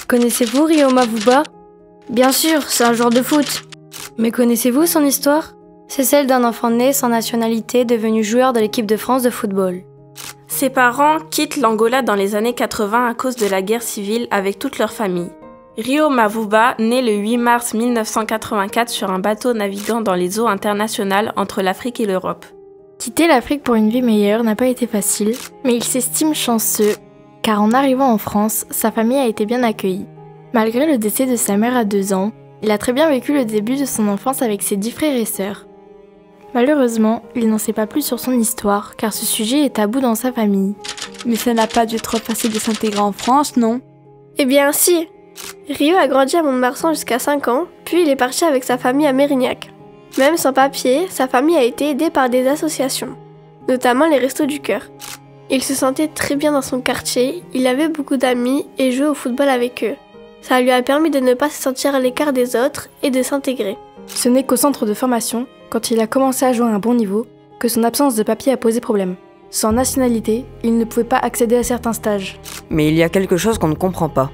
Connaissez-vous Rio Mavuba? Bien sûr, c'est un joueur de foot. Mais connaissez-vous son histoire? C'est celle d'un enfant né sans nationalité devenu joueur de l'équipe de France de football. Ses parents quittent l'Angola dans les années 80 à cause de la guerre civile avec toute leur famille. Rio Mavuba naît le 8 mars 1984 sur un bateau naviguant dans les eaux internationales entre l'Afrique et l'Europe. Quitter l'Afrique pour une vie meilleure n'a pas été facile, mais il s'estime chanceux, car en arrivant en France, sa famille a été bien accueillie. Malgré le décès de sa mère à 2 ans, il a très bien vécu le début de son enfance avec ses 10 frères et sœurs. Malheureusement, il n'en sait pas plus sur son histoire, car ce sujet est tabou dans sa famille. Mais ça n'a pas dû être facile de s'intégrer en France, non? Eh bien si. Rio a grandi à Mont-de-Marsan jusqu'à 5 ans, puis il est parti avec sa famille à Mérignac. Même sans papier, sa famille a été aidée par des associations, notamment les Restos du Cœur. Il se sentait très bien dans son quartier, il avait beaucoup d'amis et jouait au football avec eux. Ça lui a permis de ne pas se sentir à l'écart des autres et de s'intégrer. Ce n'est qu'au centre de formation, quand il a commencé à jouer à un bon niveau, que son absence de papier a posé problème. Sans nationalité, il ne pouvait pas accéder à certains stages. Mais il y a quelque chose qu'on ne comprend pas.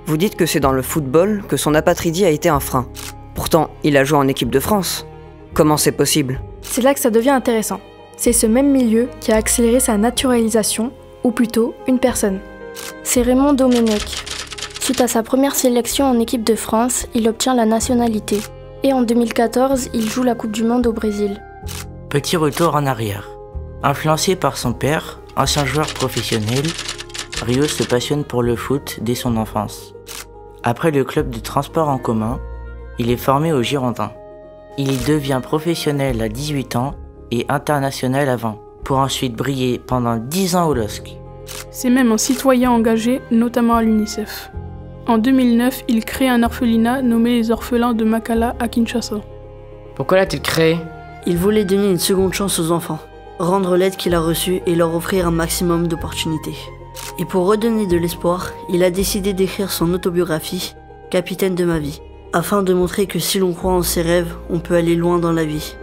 Vous dites que c'est dans le football que son apatridie a été un frein. Pourtant, il a joué en équipe de France. Comment c'est possible? C'est là que ça devient intéressant. C'est ce même milieu qui a accéléré sa naturalisation, ou plutôt une personne. C'est Raymond Domenech. Suite à sa première sélection en équipe de France, il obtient la nationalité. Et en 2014, il joue la Coupe du Monde au Brésil. Petit retour en arrière. Influencé par son père, ancien joueur professionnel, Rio se passionne pour le foot dès son enfance. Après le club de transport en commun, il est formé aux Girondins. Il y devient professionnel à 18 ans et international à 20, pour ensuite briller pendant 10 ans au LOSC. C'est même un citoyen engagé, notamment à l'UNICEF. En 2009, il crée un orphelinat nommé les Orphelins de Makala à Kinshasa. Pourquoi l'a-t-il créé? Il voulait donner une seconde chance aux enfants, rendre l'aide qu'il a reçue et leur offrir un maximum d'opportunités. Et pour redonner de l'espoir, il a décidé d'écrire son autobiographie, Capitaine de ma vie, afin de montrer que si l'on croit en ses rêves, on peut aller loin dans la vie.